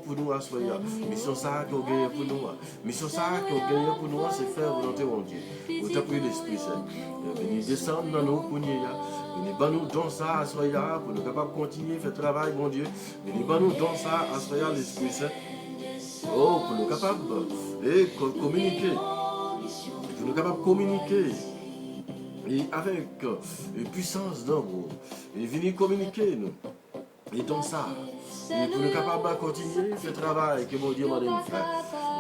pour nous à soyons. Mission ça qu'on gagne pour nous. Mission ça qu'on gagne pour nous, c'est faire volonté de Dieu. Vous tapez l'Esprit Saint. Venez descendre dans nos poignets. Venez nous dans ça à soyons pour nous capables de continuer à faire travail, mon Dieu. Venez nous dans ça à soyons l'Esprit Saint. Oh, pour nous capables et communiquer. Pour nous capables de communiquer. Et avec puissance d'amour. Et venir communiquer nous. Et donc ça. Et pour nous capables de continuer ce travail que mon Dieu m'a donné de faire.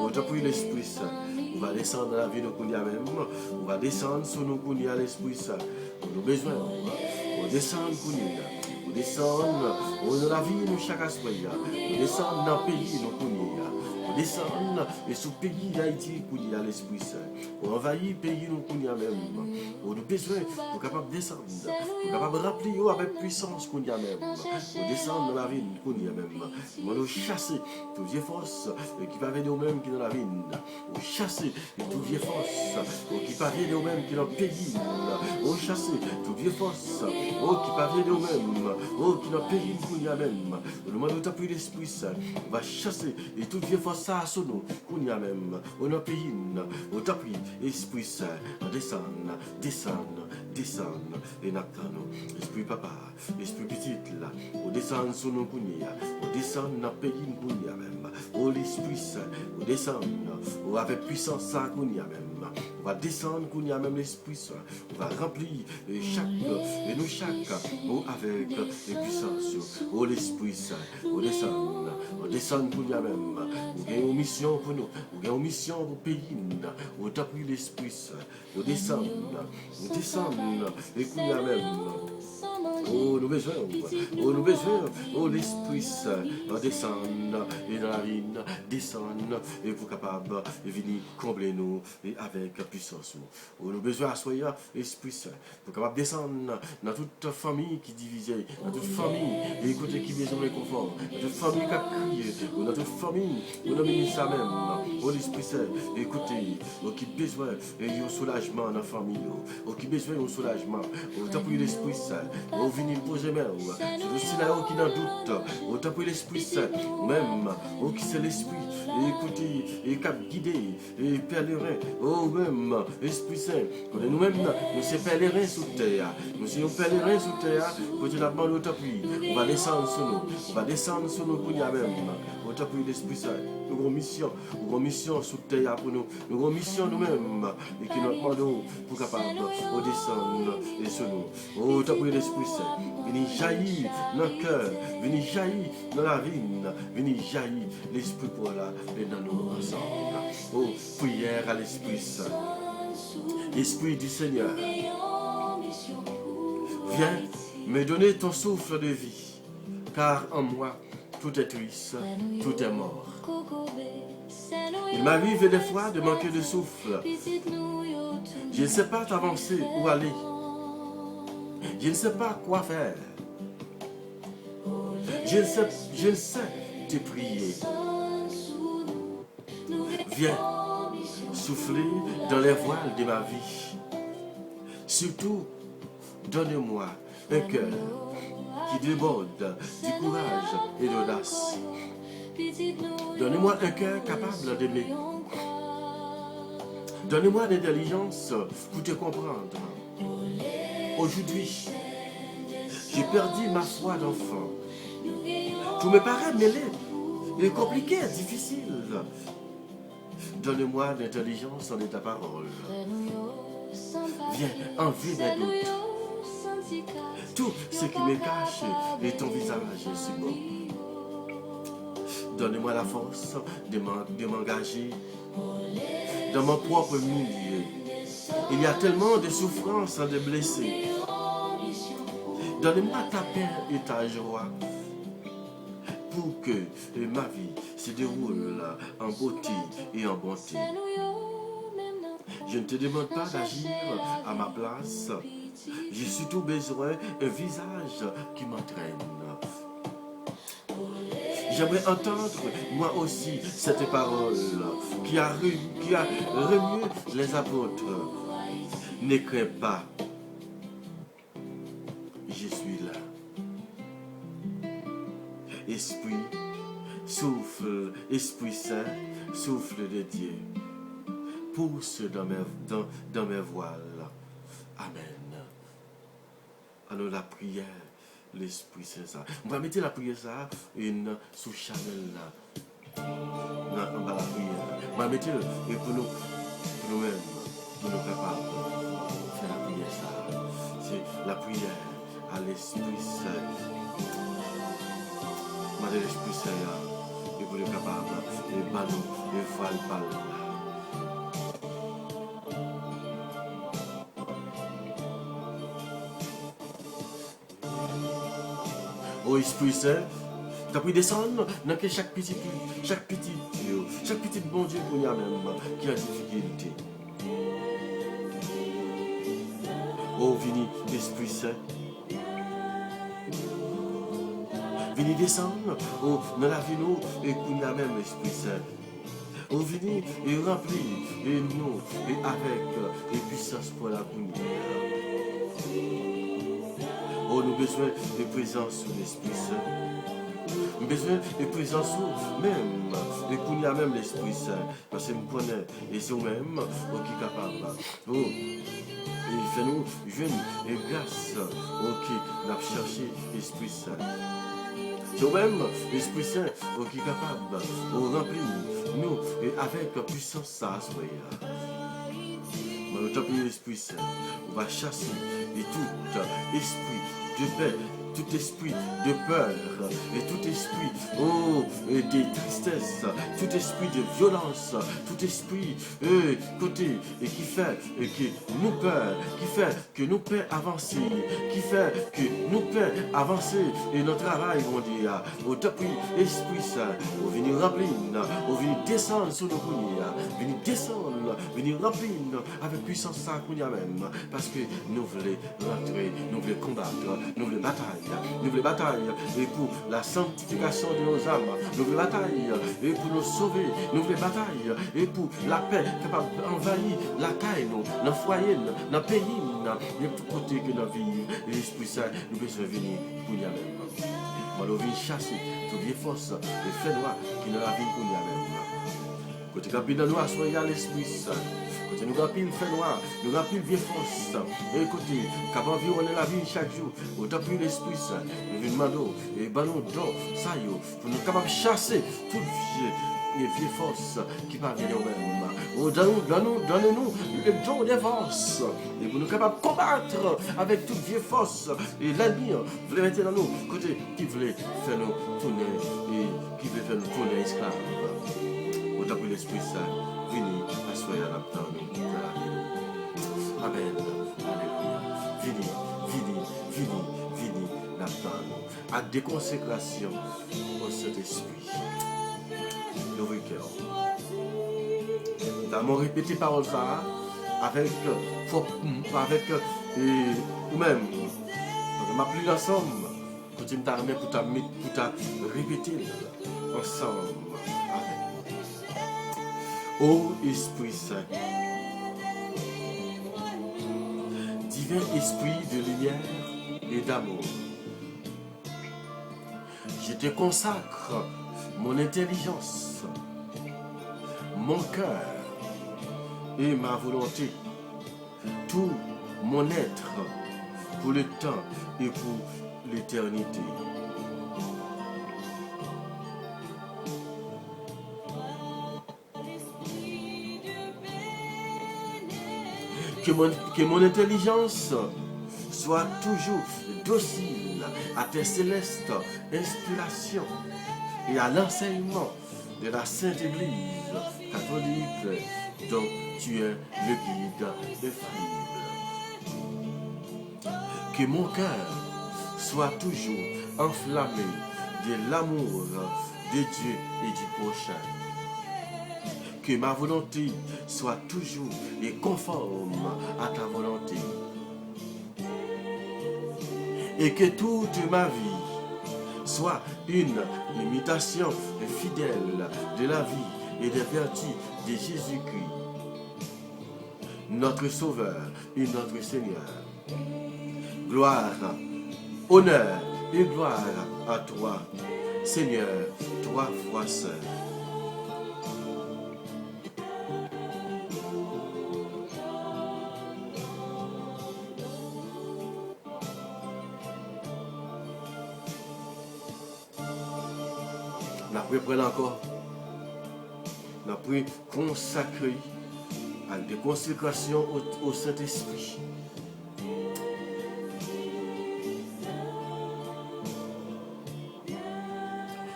On t'a pris l'Esprit Saint. On va descendre dans la vie de Kounia même. On va descendre sur nous Kounia l'Esprit Saint. On a besoin. On descend Kounia. On descend dans la vie de chaque aspect. On descend dans le pays de Kounia. On descend et sous le pays d'Haïti Kounia l'Esprit Saint. On envahit le pays de Kounia même. On a besoin pour capable de descendre. Pour capable de remplir avec puissance Kounia même. On descend dans la vie de Kounia même. On va chasser toutes les forces qui peuvent venir nous-mêmes qui dans la vie. On chasser toutes les forces qui peuvent venir nous-mêmes qui dans le pays. On chasser toutes les forces qui peuvent venir nous-mêmes qui dans le pays Kounia même. On demande de t'appuyer l'Esprit Saint. On va chasser et toutes les forces à nous Kounia même. On a pays. On t'appuie l'Esprit Saint. Descend, et n'attendons. Esprit papa, esprit petit là. On descend sur nos Kounia. On descend dans le pays Kounia même. Oh l'Esprit Saint. On descend avec puissance ça Kounia même. On va descendre Kounia même l'Esprit Saint. On va remplir chaque avec les puissances. Oh l'Esprit Saint. On descend Kounia même. On a une mission pour nous. On a une mission pour le pays. On t'appuie l'Esprit Saint. On descend et Kounia même. Oh, nous besoin, oh, l'Esprit Saint, descend et dans la vie, descend et pour capable de venir combler nous et avec la puissance. Oh, nous besoin d'asseoir l'Esprit Saint pour capable descendre dans toute famille qui est divisée, dans toute famille et écoutez qui besoin de confort, dans toute famille qui a crié, dans toute famille, on a mis ça même, oh, l'Esprit Saint, écoutez, qui besoin de soulagement dans la famille, qui besoin de soulagement, on t'a pris l'Esprit Saint. On venir poser main sur le scénario qui n'a doute. On t'a pris l'Esprit Saint, même, oh qui c'est l'Esprit, et écoutez, et cap guidé, et pèlerin, oh même, Esprit Saint, nous-mêmes, nous sommes pèlerins sous terre, nous sommes pèlerins sous terre, côté la demande, on t'a pris, on va descendre sur nous, pour nous même, on t'a pris l'Esprit Saint, nous avons mission sous terre pour nous, nous avons mission nous-mêmes, et qui nous demandons pour capable de descendre et sur nous, oh t'a pris l'Esprit Saint. Venez jaillir dans le cœur, venez jaillir dans la vie, venez jaillir l'Esprit pour là et dans nous ensemble. Oh, prière à l'Esprit Saint. Esprit du Seigneur, viens me donner ton souffle de vie, car en moi tout est triste, tout est mort. Il m'arrive des fois de manquer de souffle. Je ne sais pas t'avancer où aller. Je ne sais pas quoi faire. Je ne sais te prier. Viens souffler dans les voiles de ma vie. Surtout, donne-moi un cœur qui déborde du courage et de l'audace. Donne-moi un cœur capable d'aimer. Donne-moi l'intelligence pour te comprendre. Aujourd'hui, j'ai perdu ma foi d'enfant. Tout me paraît mêlé et compliqué, difficile. Donne-moi l'intelligence en ta parole. Viens enlever mes doutes. Tout ce qui me cache est ton visage si beau. Donne-moi la force de m'engager dans mon propre milieu. Il y a tellement de souffrances, de blessés. Donne-moi ta paix et ta joie pour que ma vie se déroule en beauté et en bonté. Je ne te demande pas d'agir à ma place. J'ai surtout besoin d'un visage qui m'entraîne. J'aimerais entendre moi aussi cette parole qui a remué les apôtres. Ne crains pas, je suis là. Esprit, souffle, Esprit Saint, souffle de Dieu. Pousse dans mes voiles. Amen. Alors la prière, l'Esprit Saint. On va mettre la prière ça sous Chanel là. dans la prière. Ma mettez et pour nous-mêmes, pour nous capables de faire la prière ça. C'est la prière à l'Esprit Saint. Madame l'Esprit Saint, et pour nous capables de banou, de voir le parler. Au Esprit Saint, tu as pris descendre dans chaque petit bon Dieu qu'on y a même qui a difficulté. Oh, vini l'Esprit Saint. Vini descendre oh, dans la vie nous et qu'on y a même l'Esprit Saint. Oh, vini et rempli et nous et avec et puissance pour la prière. Oh, nous avons besoin de présence de l'Esprit Saint. Nous avons besoin de présence même. Et qu'on y a même l'Esprit Saint. Parce que nous connaissons et c'est nous-mêmes qui est capable. Oh, et fait-nous jeunes et grâce qui n'a cherché l'Esprit Saint. C'est nous-mêmes l'Esprit Saint qui est capable de remplir nous et avec puissance ça. Nous avons l'Esprit Saint. On va chasser et tout esprit de paix, tout esprit de peur, et tout esprit de tristesse, tout esprit de violence, tout esprit côté et qui fait que nous peur, qui fait que nous peut avancer, qui fait que nous peut avancer et notre travail, on dit, au tapis esprit saint, on vient remplir, on vient descendre sur nos couilles, venir descendre, venir remplir avec puissance ça qu'on y a même, parce que nous voulons rentrer, nous voulons combattre, nous voulons bataille, et pour la sanctification de nos âmes, nous voulons bataille, et pour nous sauver, nous voulons bataille, et pour la paix capable d'envahir la caille, dans le foyer, dans le pays, de tout côté que nous vivons, l'Esprit Saint, nous besoin venir pour y aller même. Nous venons chasser toutes les forces et faits noirs qui nous la vie pour y aller même. Côté capille dans noir, soyez à l'Esprit Saint. Côté nous rapide fait noir, nous rapide vieille force. Et écoutez, qu'avant environner la vie chaque jour, au tapis l'Esprit Saint, nous venons demander et ballon d'or, ça y est, pour nous capables de chasser toutes les vieilles forces qui parviennent au même. Donnez-nous le don des forces. Et pour nous capables de combattre avec toutes vieilles forces. Et l'ennemi voulait mettre dans nous, côté qui voulait faire nous tourner et qui voulait faire nous tourner esclaves. Pour l'Esprit Saint, venez, assoyez à la temps de la vie. Amen. Alléluia. Venez, la temps. À déconsécration au Saint-Esprit. L'ouvre cœur. Nous avons répété parole ça avec nous-mêmes. Nous avons pris ensemble. Continue à pour répéter ensemble. Ô Esprit Saint, divin esprit de lumière et d'amour, je te consacre mon intelligence, mon cœur et ma volonté, tout mon être pour le temps et pour l'éternité. Que mon intelligence soit toujours docile à tes célestes inspirations et à l'enseignement de la Sainte Église catholique dont tu es le guide infaillible. Que mon cœur soit toujours enflammé de l'amour de Dieu et du prochain. Que ma volonté soit toujours et conforme à ta volonté. Et que toute ma vie soit une imitation fidèle de la vie et des vertus de Jésus-Christ, notre Sauveur et notre Seigneur. Gloire, honneur et gloire à toi, Seigneur, trois fois saint. Après, prenez encore pour consacrer à des consécrations au Saint-Esprit.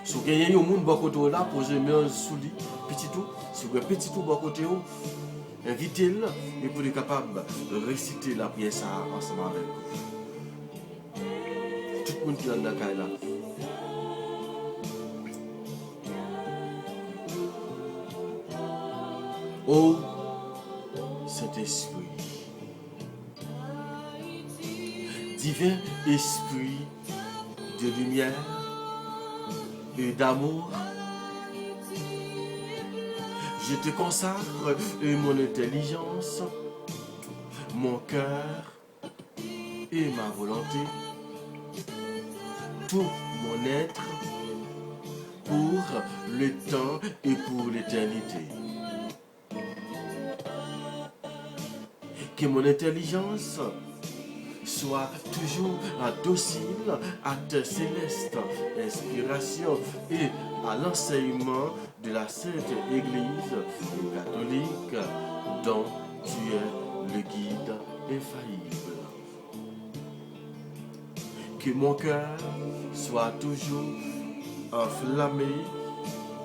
Si vous avez un monde bon côté là, posez main sous lui, petit tout, si vous avez petit tout bon côté, invitez-le et pour être capable de réciter la prière ça ensemble avec vous. Tout le monde qui est dans la caille là. Ô Saint-Esprit, divin esprit de lumière et d'amour, je te consacre mon intelligence, mon cœur et ma volonté, tout mon être pour le temps et pour l'éternité. Que mon intelligence soit toujours docile à ta céleste inspiration et à l'enseignement de la Sainte Église catholique dont tu es le guide infaillible. Que mon cœur soit toujours enflammé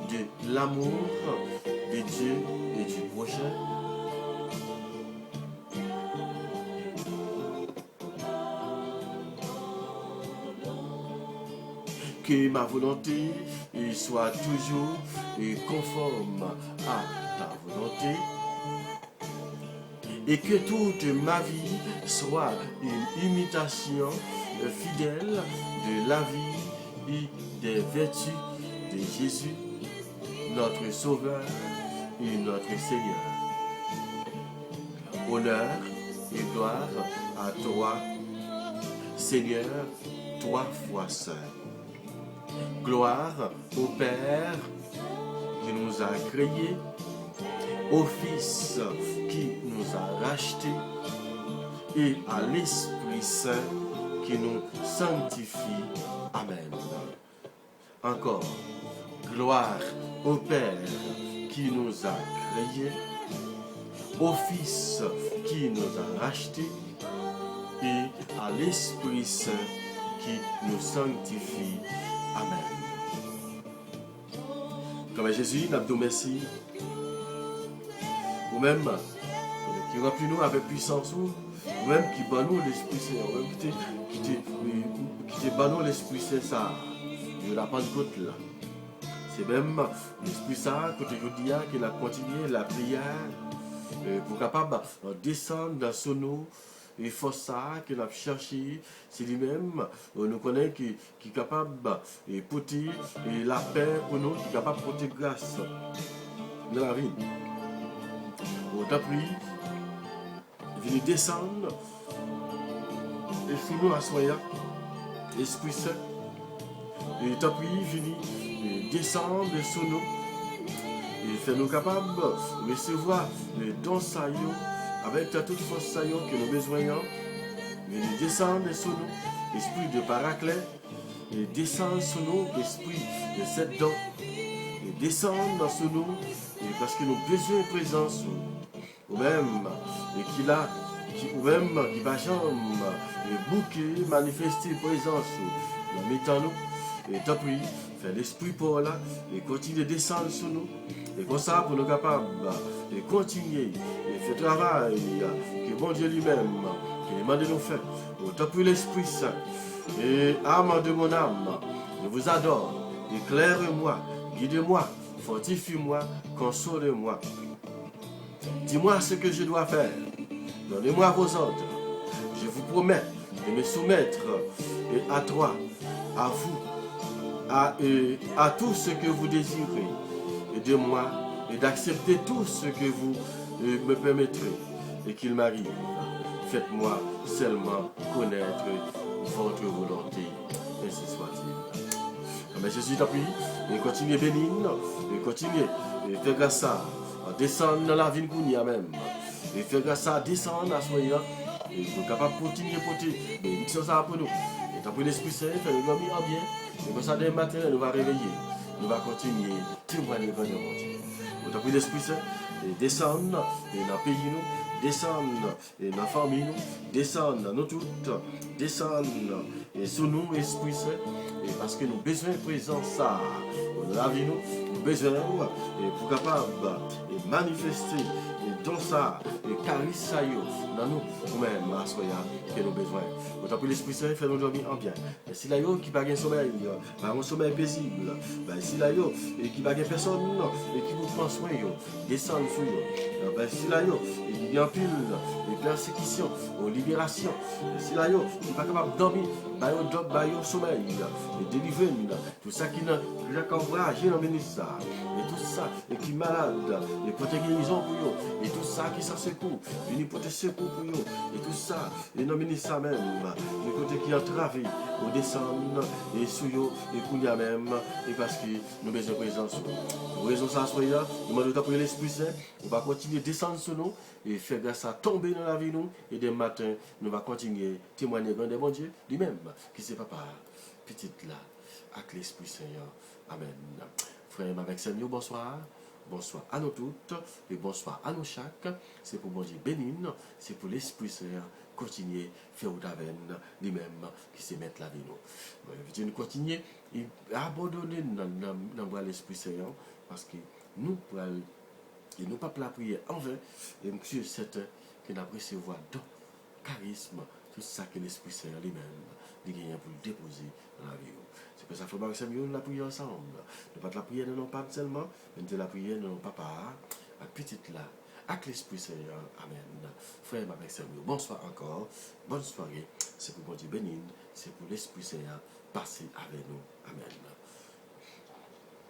de l'amour de Dieu et du prochain. Que ma volonté soit toujours conforme à ta volonté et que toute ma vie soit une imitation fidèle de la vie et des vertus de Jésus, notre Sauveur et notre Seigneur. Honneur et gloire à toi, Seigneur, trois fois seul. Gloire au Père qui nous a créés, au Fils qui nous a rachetés et à l'Esprit Saint qui nous sanctifie. Amen. Encore, gloire au Père qui nous a créés, au Fils qui nous a rachetés et à l'Esprit Saint qui nous sanctifie. Amen. Comme Jésus, nous avons merci. Vous-même, qui remplit nous avec puissance, vous-même qui bat nous l'Esprit Saint, vous-même qui bat nous l'Esprit Saint, ça, de la Pentecôte là. C'est même l'Esprit Saint, que je dis, qu'il a continué la prière pour capable de descendre dans son eau. Et force ça qu'il a cherché, c'est lui-même, nous connaissons qui est capable de porter la paix pour nous, qui est capable de porter grâce dans la vie. Autant pris, venir descendre et sur nous assoyant, l'Esprit Saint, et tant pris, venir descendre sur nous et faire nous capables de recevoir les dons saillants. Avec toute force que nous besoin, il descend sur nous, esprit de paraclet, il descend sur nous, esprit de cette dent, il descend sur nous, parce que nous avons besoin de présence, ou même, et qu'il a, ou même, qui va jamais bouquer, manifester présence, dans mettant nous, et tant pis, faire l'esprit pour là, et continuer de descendre sur nous, et comme ça, pour nous capables, et continuer, et faire travail, que bon Dieu lui-même, qui demande de nous faire, autant pour l'Esprit Saint, et âme de mon âme, je vous adore, éclaire-moi, guide-moi, fortifie-moi, console-moi. Dis-moi ce que je dois faire, donnez-moi vos ordres, je vous promets de me soumettre à toi, à vous, à tout ce que vous désirez, et de moi, et d'accepter tout ce que vous me permettrez, et qu'il m'arrive. Faites-moi seulement connaître votre volonté. Ainsi soit-il. Mais Jésus t'a pris, et continue à bénir, et continue et faire grâce à descendre dans la vie de même, et faire grâce à descendre à soyez, et nous capables de continuer à porter bénédiction ça pour nous. Et t'as pris l'Esprit Saint, fait nous dormir en bien, et comme ça dès le matin, nous va réveiller, nous va continuer, témoigner de mon Dieu. Nous prie l'Esprit Saint, et descendre et dans le pays nous, descendre et dans la famille nous, descendre dans nous toutes, descendre et sur nous, Esprit Saint, et parce que nous avons besoin de présence ça, dans la vie nous, nous avons besoin et pour capable et manifester et dans ça, et carrer ça dans nous, nous-mêmes, à ce que nous avons besoin. Autant que l'Esprit Saint fait nous dormir en bien. Et si là, qui n'a pas de sommeil, pas un sommeil paisible, si là, et qui n'a pas de personne, et qui vous prend soin, descend sur eux. Si là, il y a un pile, de persécutions, de libération. Si là, il n'est pas capable de dormir, il sommeil, et délivrer, tout ça qui n'a pas encouragé dans le ministère, et tout ça, et qui est malade, et pour te guérison pour eux, et tout ça qui s'en secoue, venir pour te secours pour eux, et tout ça, et dans le ministère même, le côté qui a entravé, au descendre, et sous eux, et couillard même, et parce que nous avons besoin de présence. Pour raison ça, soyez là, nous demandons pour l'Esprit Saint, on va continuer à descendre sur nous, et faire grâce à tomber dans la vie nous, et dès matin, nous allons continuer à témoigner grand de bon Dieu, lui-même, qui c'est papa, petite là, avec l'Esprit Saint. Amen. Frère avec Samuel, bonsoir. Bonsoir à nous toutes et bonsoir à nous chaque. C'est pour mon Dieu bénin, c'est pour l'Esprit Saint continuer à faire avec lui-même qui se met la vie nous. Je vais continuer et abandonner dans l'Esprit Saint parce que nous et nous pas la prière en vain et monsieur certain que nous recevoir dans charisme tout ça que l'Esprit Saint lui-même il gagne pour le déposer dans la vie. C'est pour ça qu'il faut que nous la prière ensemble. Ne pas la prière de nos parents seulement, mais de la prière de nos papas, à petite là, avec l'Esprit Saint. Amen. Frère avec Samuel, bonsoir encore, bonne soirée. C'est pour mon Dieu béni, c'est pour l'Esprit Saint passer avec nous. Amen.